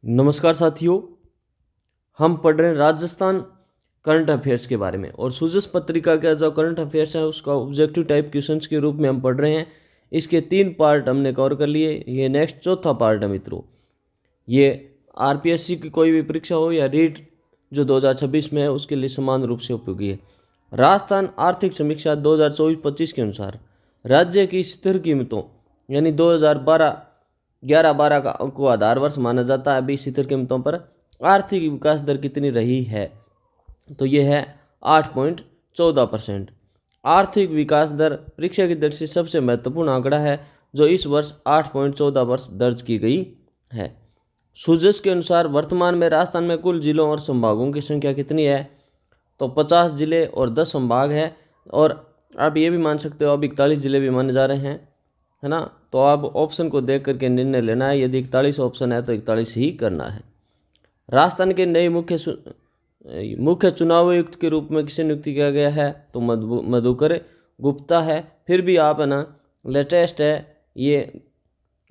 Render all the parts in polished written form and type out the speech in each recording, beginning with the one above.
नमस्कार साथियों, हम पढ़ रहे हैं राजस्थान करंट अफेयर्स के बारे में। और सुजस पत्रिका का जो करंट अफेयर्स है उसका ऑब्जेक्टिव टाइप क्वेश्चंस के रूप में हम पढ़ रहे हैं। इसके 3 पार्ट हमने कवर कर लिए। ये नेक्स्ट चौथा पार्ट है मित्रों। ये आरपीएससी की कोई भी परीक्षा हो या रीट जो 2026 में है उसके लिए समान रूप से उपयोगी है। राजस्थान आर्थिक समीक्षा 2024-25 के अनुसार राज्य की स्थिर कीमतों यानी 2011-12 को आधार वर्ष माना जाता है। अभी स्थिर कीमतों पर आर्थिक विकास दर कितनी रही है? तो ये है 8.14%। आर्थिक विकास दर परीक्षा की दृष्टि से सबसे महत्वपूर्ण आंकड़ा है जो इस वर्ष 8.14 दर्ज की गई है। सुजस के अनुसार वर्तमान में राजस्थान में कुल जिलों और संभागों की संख्या कितनी है? तो 50 जिले और 10 संभाग है। और आप ये भी मान सकते हो अब 41 जिले भी माने जा रहे हैं, है ना। तो आप ऑप्शन को देख करके निर्णय लेना है। यदि 41 ऑप्शन है तो 41 ही करना है। राजस्थान के नए मुख्य चुनाव आयुक्त के रूप में किसे नियुक्ति किया गया है? तो मधुकर गुप्ता है। फिर भी आप है ना, लेटेस्ट है, ये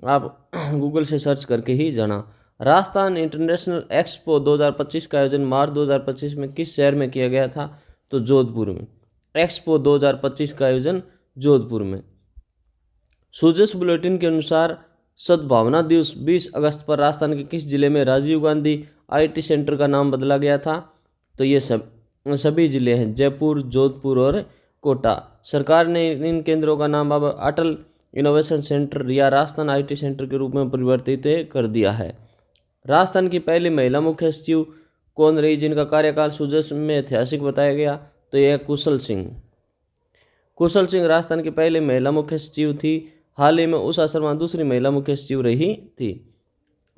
आप गूगल से सर्च करके ही जाना। राजस्थान इंटरनेशनल एक्सपो 2025 का आयोजन मार्च 2025 में किस शहर में किया गया था? तो जोधपुर में। एक्सपो 2025 का आयोजन जोधपुर में। सुजस बुलेटिन के अनुसार सद्भावना दिवस 20 अगस्त पर राजस्थान के किस जिले में राजीव गांधी आईटी सेंटर का नाम बदला गया था? तो ये सभी जिले हैं, जयपुर, जोधपुर और कोटा। सरकार ने इन केंद्रों का नाम अब अटल इनोवेशन सेंटर या राजस्थान आईटी सेंटर के रूप में परिवर्तित कर दिया है। राजस्थान की पहली महिला मुख्य सचिव कौन रही जिनका कार्यकाल सुजस में ऐतिहासिक बताया गया? तो यह कुशल सिंह राजस्थान की पहली महिला मुख्य सचिव थी। हाल ही में उषा शर्मा दूसरी महिला मुख्य सचिव रही थी।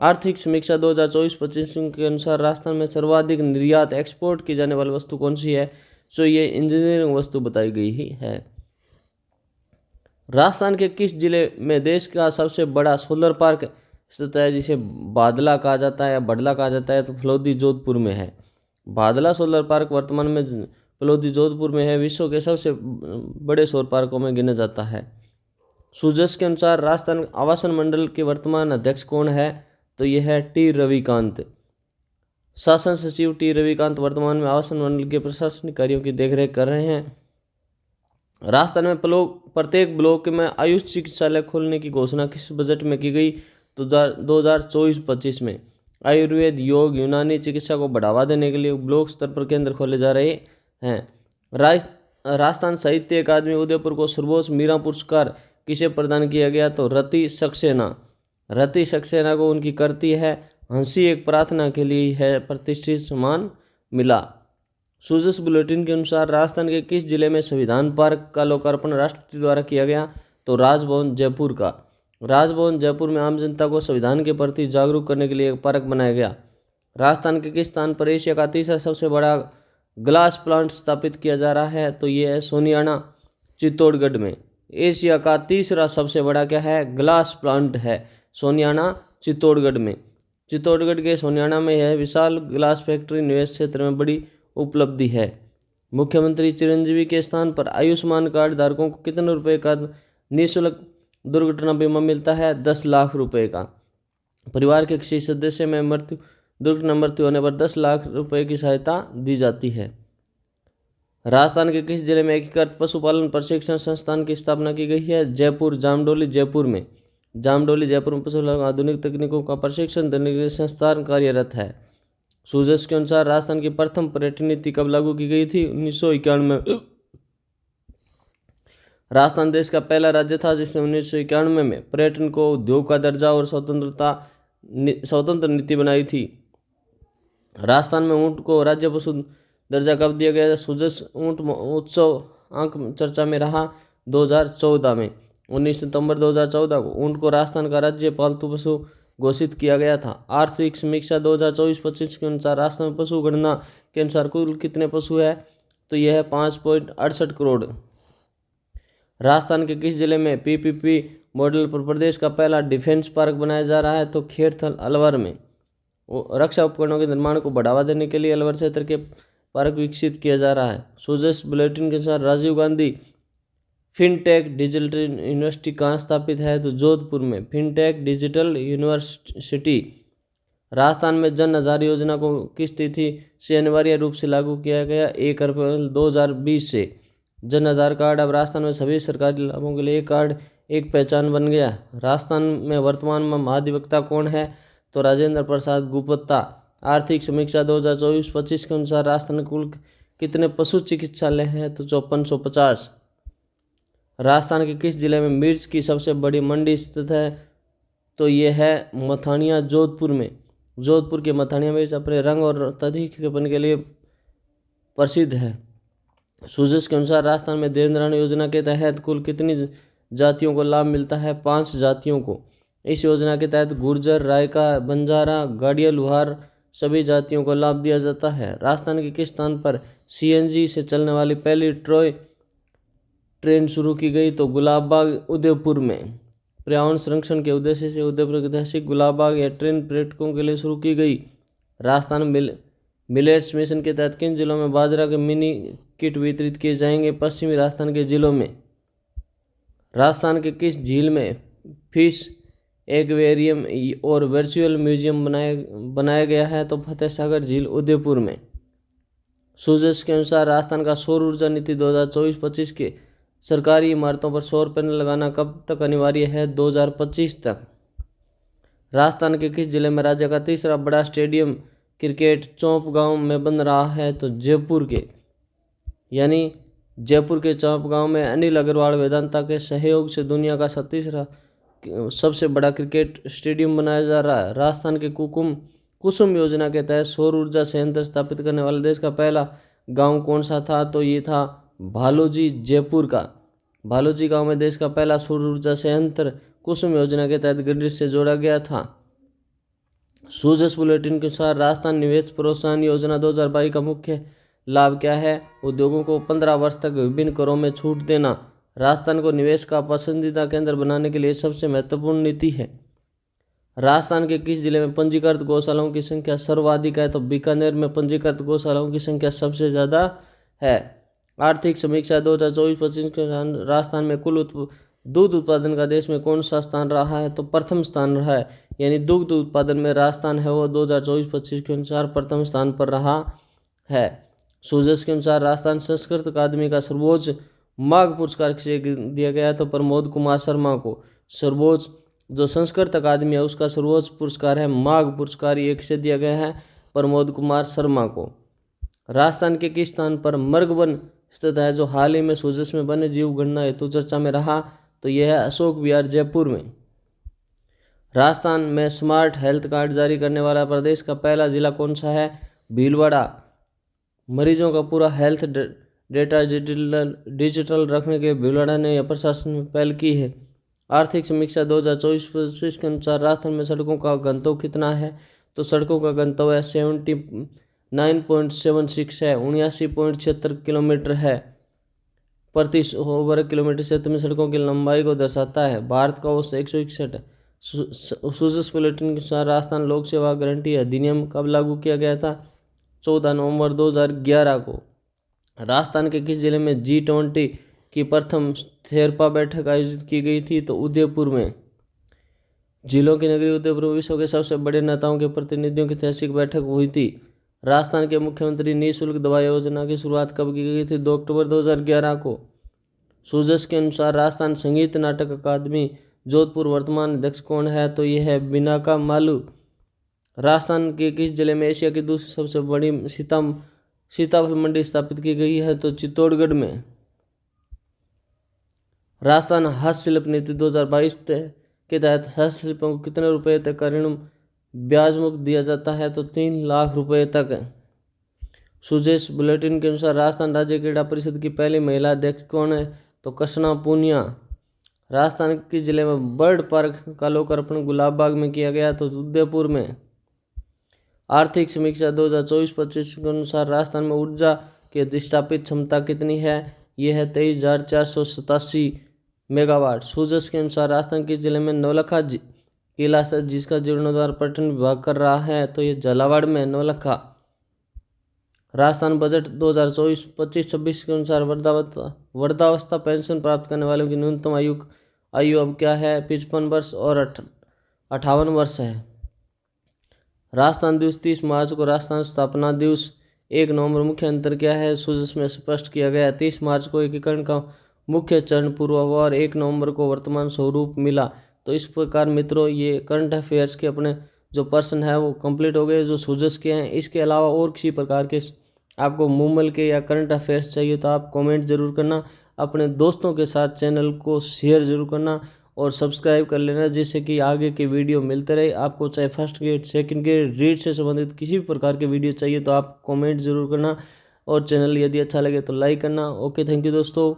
आर्थिक समीक्षा 2024-25 के अनुसार राजस्थान में सर्वाधिक निर्यात एक्सपोर्ट की जाने वाली वस्तु कौन सी है? तो ये इंजीनियरिंग वस्तु बताई गई ही है। राजस्थान के किस जिले में देश का सबसे बड़ा सोलर पार्क स्थित है जिसे बादला कहा जाता है या बडला कहा जाता है? तो फलोदी जोधपुर में है। बादला सोलर पार्क वर्तमान में फलोदी जोधपुर में है। विश्व के सबसे बड़े सौर पार्कों में गिना जाता है। सुजस के अनुसार राजस्थान आवासन मंडल के वर्तमान अध्यक्ष कौन है? तो यह है टी रविकांत। शासन सचिव टी रविकांत वर्तमान में आवासन मंडल के प्रशासनिक कार्यों की देखरेख कर रहे हैं। राजस्थान में प्रत्येक ब्लॉक में आयुष चिकित्सालय खोलने की घोषणा किस बजट में की गई? तो 2024-25 में। आयुर्वेद, योग, यूनानी चिकित्सा को बढ़ावा देने के लिए ब्लॉक स्तर पर केंद्र खोले जा रहे हैं। राजस्थान साहित्य अकादमी उदयपुर को सर्वोच्च मीरा पुरस्कार किसे प्रदान किया गया? तो रति सक्सेना को उनकी कृति है हंसी एक प्रार्थना के लिए है प्रतिष्ठित सम्मान मिला। सुजस बुलेटिन के अनुसार राजस्थान के किस जिले में संविधान पार्क का लोकार्पण राष्ट्रपति द्वारा किया गया? तो राजभवन जयपुर का। राजभवन जयपुर में आम जनता को संविधान के प्रति जागरूक करने के लिए एक पार्क बनाया गया। राजस्थान के किस स्थान पर एशिया का तीसरा सबसे बड़ा ग्लास प्लांट स्थापित किया जा रहा है? तो ये है सोनियाना, चित्तौड़गढ़ में। एशिया का तीसरा सबसे बड़ा क्या है? ग्लास प्लांट है सोनियाना, चित्तौड़गढ़ में। चित्तौड़गढ़ के सोनियाना में यह विशाल ग्लास फैक्ट्री निवेश क्षेत्र में बड़ी उपलब्धि है। मुख्यमंत्री चिरंजीवी के स्थान पर आयुष्मान कार्ड धारकों को कितने रुपए का निःशुल्क दुर्घटना बीमा मिलता है? 10 लाख रुपए का। परिवार के किसी सदस्य में दुर्घटना मृत्यु होने पर 10 लाख रुपए की सहायता दी जाती है। राजस्थान के किस जिले में एकीकृत पशुपालन प्रशिक्षण संस्थान की स्थापना की गई है? जयपुर, जामडोली, जयपुर में। जामडोली, जयपुर में पशुपालन आधुनिक तकनीकों का प्रशिक्षण देने के लिए संस्थान कार्यरत है। सुजस के अनुसार राजस्थान की प्रथम पर्यटन नीति कब लागू की गई थी? 1991 में। राजस्थान देश का पहला राज्य था जिसने 1991 में पर्यटन को उद्योग का दर्जा और स्वतंत्र नीति बनाई थी। राजस्थान में ऊंट को राज्य पशु दर्जा कब दिया गया? सुजस ऊंट उत्सव अंक चर्चा में रहा 2014 में। 19 सितंबर 2014 को ऊंट को राजस्थान का राज्य पालतू पशु घोषित किया गया था। आर्थिक समीक्षा 2024-25 के अनुसार राजस्थान में पशु गणना के अनुसार कुल कितने पशु है? तो यह है 5.68 करोड़। राजस्थान के किस जिले में पीपीपी मॉडल पर प्रदेश का पहला डिफेंस पार्क बनाया जा रहा है? तो खेरथल, अलवर में। रक्षा उपकरणों के निर्माण को बढ़ावा देने के लिए अलवर क्षेत्र के पार्क विकसित किया जा रहा है। सुजस बुलेटिन के अनुसार Rajiv Gandhi fintech digital university कहाँ स्थापित है? तो जोधपुर में। फिनटेक डिजिटल यूनिवर्सिटी राजस्थान में जन आधार योजना को किस तिथि से अनिवार्य रूप से लागू किया गया? 1 अप्रैल 2020 से। जन आधार कार्ड अब राजस्थान में सभी सरकारी लाभों के लिए कार्ड एक पहचान बन गया। राजस्थान में वर्तमान में महाधिवक्ता कौन है? तो राजेंद्र प्रसाद गुप्ता। आर्थिक समीक्षा 2024-25 के अनुसार राजस्थान में कुल कितने पशु चिकित्सालय हैं? तो 5450। राजस्थान के किस जिले में मिर्च की सबसे बड़ी मंडी स्थित है? तो ये है मथानिया, जोधपुर में। जोधपुर के मथानिया मिर्च अपने रंग और तीखेपन के लिए प्रसिद्ध है। सूजस के अनुसार राजस्थान में देवनारायण योजना के तहत कुल कितनी जातियों को लाभ मिलता है? 5 जातियों को। इस योजना के तहत गुर्जर, रायका, बंजारा, गाड़िया, लुहार सभी जातियों को लाभ दिया जाता है। राजस्थान के किस स्थान पर सीएनजी से चलने वाली पहली टॉय ट्रेन शुरू की गई? तो गुलाबबाग, उदयपुर में। पर्यावरण संरक्षण के उद्देश्य से उदयपुर के ऐतिहासिक गुलाबबाग यह ट्रेन पर्यटकों के लिए शुरू की गई। राजस्थान मिलेट्स मिशन के तहत किन जिलों में बाजरा के मिनी किट वितरित किए जाएंगे? पश्चिमी राजस्थान के जिलों में। राजस्थान के किस झील में फिश एक्वेरियम और वर्चुअल म्यूजियम बनाया गया है? तो फतेह सागर झील, उदयपुर में। सूजस के अनुसार राजस्थान का सौर ऊर्जा नीति 2024-25 के सरकारी इमारतों पर सौर पैनल लगाना कब तक अनिवार्य है? 2025 तक। राजस्थान के किस जिले में राज्य का तीसरा बड़ा स्टेडियम क्रिकेट चौंप गांव में बन रहा है? तो जयपुर के, यानी जयपुर के चौंप गांव में अनिल अग्रवाल वेदांता के सहयोग से दुनिया का तीसरा सबसे बड़ा क्रिकेट स्टेडियम बनाया जा रहा है। राजस्थान के कुसुम योजना के तहत सौर ऊर्जा संयंत्र स्थापित करने वाले देश का पहला गांव कौन सा था? तो ये था भालोजी, जयपुर का। भालोजी गांव में देश का पहला सौर ऊर्जा संयंत्र कुसुम योजना के तहत ग्रिड से जोड़ा गया था। सूजस बुलेटिन के अनुसार राजस्थान निवेश प्रोत्साहन योजना 2022 का मुख्य लाभ क्या है? उद्योगों को 15 वर्ष तक विभिन्न करों में छूट देना। राजस्थान को निवेश का पसंदीदा केंद्र बनाने के लिए सबसे महत्वपूर्ण नीति है। राजस्थान के किस जिले में पंजीकृत गौशालाओं की संख्या सर्वाधिक है? तो बीकानेर में पंजीकृत गौशालाओं की संख्या सबसे ज़्यादा है। आर्थिक समीक्षा 2024-25 के राजस्थान में कुल दूध उत्पादन का देश में कौन सा स्थान रहा है? तो प्रथम स्थान रहा है, यानी दुग्ध उत्पादन में राजस्थान है वो 2024-25 के अनुसार प्रथम स्थान पर रहा है। सूजस के अनुसार राजस्थान संस्कृत अकादमी का सर्वोच्च माघ पुरस्कार किसे दिया गया? तो प्रमोद कुमार शर्मा को। सर्वोच्च जो संस्कृत अकादमी है उसका सर्वोच्च पुरस्कार है माघ पुरस्कार, ये किसे दिया गया है? प्रमोद कुमार शर्मा को। राजस्थान के किस स्थान पर मर्गवन स्थित है जो हाल ही में सूजस में वन्य जीव गणना हेतु चर्चा में रहा? तो यह है अशोक विहार, जयपुर में। राजस्थान में स्मार्ट हेल्थ कार्ड जारी करने वाला प्रदेश का पहला जिला कौन सा है? भीलवाड़ा। मरीजों का पूरा हेल्थ डेटा डिजिटल रखने के भीलवाड़ा ने प्रशासन में पहल की है। आर्थिक समीक्षा 2024-25 के अनुसार राजस्थान में सड़कों का घनत्व कितना है? तो सड़कों का घनत्व है 79.76 है, 79.76 किलोमीटर है प्रति वर्ग किलोमीटर क्षेत्र में सड़कों की लंबाई को दर्शाता है। भारत का औसत 161 है। सूजस बुलेटिन के अनुसार राजस्थान लोक सेवा गारंटी अधिनियम कब लागू किया गया था? 14 नवंबर 2011 को। राजस्थान के किस जिले में G20 की प्रथम थेरपा बैठक आयोजित की गई थी? तो उदयपुर में। जिलों की नगरी उदयपुर में विश्व के सबसे बड़े नेताओं के प्रतिनिधियों की ऐतिहासिक बैठक हुई थी। राजस्थान के मुख्यमंत्री निःशुल्क दवा योजना की शुरुआत कब की गई थी? 2 अक्टूबर 2011 को। सूजस के अनुसार राजस्थान संगीत नाटक अकादमी जोधपुर वर्तमान अध्यक्ष कौन है? तो यह है बिनाका मालू। राजस्थान के किस जिले में एशिया की दूसरी सबसे बड़ी सीताफल मंडी स्थापित की गई है? तो चित्तौड़गढ़ में। राजस्थान हस्तशिल्प नीति 2022 के तहत हस्तशिल्पों को कितने रुपए तक का ऋण ब्याज मुक्त दिया जाता है? तो 3 लाख रुपए तक। सूजस बुलेटिन के अनुसार राजस्थान राज्य क्रीड़ा परिषद की पहली महिला अध्यक्ष कौन है? तो कृष्णा पूनिया। राजस्थान के जिले में बर्ड पार्क का लोकार्पण गुलाबबाग में किया गया? तो उदयपुर में। आर्थिक समीक्षा 2024-25 के अनुसार राजस्थान में ऊर्जा की अधिष्ठापित क्षमता कितनी है? यह है 23,487 मेगावाट। सूजस के अनुसार राजस्थान के जिले में नौलखा किला स्थित जिसका जीर्णोद्धार पर्यटन विभाग कर रहा है? तो ये झालावाड़ में नौलखा। राजस्थान बजट 2024-25-26 के अनुसार वृद्धावस्था पेंशन प्राप्त करने वालों की न्यूनतम आयु अब क्या है? 55 वर्ष और 58 वर्ष है। राजस्थान दिवस 30 मार्च को राजस्थान स्थापना दिवस। 1 नवंबर मुख्य अंतर क्या है, सूझबूझ में स्पष्ट किया गया। 30 मार्च को एकीकरण का मुख्य चरण पूरा हुआ और 1 नवंबर को वर्तमान स्वरूप मिला। तो इस प्रकार मित्रों ये करंट अफेयर्स के अपने जो पर्सन है वो कंप्लीट हो गए, जो सूझबूझ के हैं। इसके अलावा और किसी प्रकार के आपको मूमल के या करंट अफेयर्स चाहिए तो आप कमेंट जरूर करना, अपने दोस्तों के साथ चैनल को शेयर जरूर करना और सब्सक्राइब कर लेना, जिससे कि आगे के वीडियो मिलते रहे आपको। चाहे first grade, second grade, read से संबंधित किसी भी प्रकार के वीडियो चाहिए तो आप कमेंट जरूर करना और चैनल यदि अच्छा लगे तो लाइक करना। ओके, थैंक यू दोस्तों।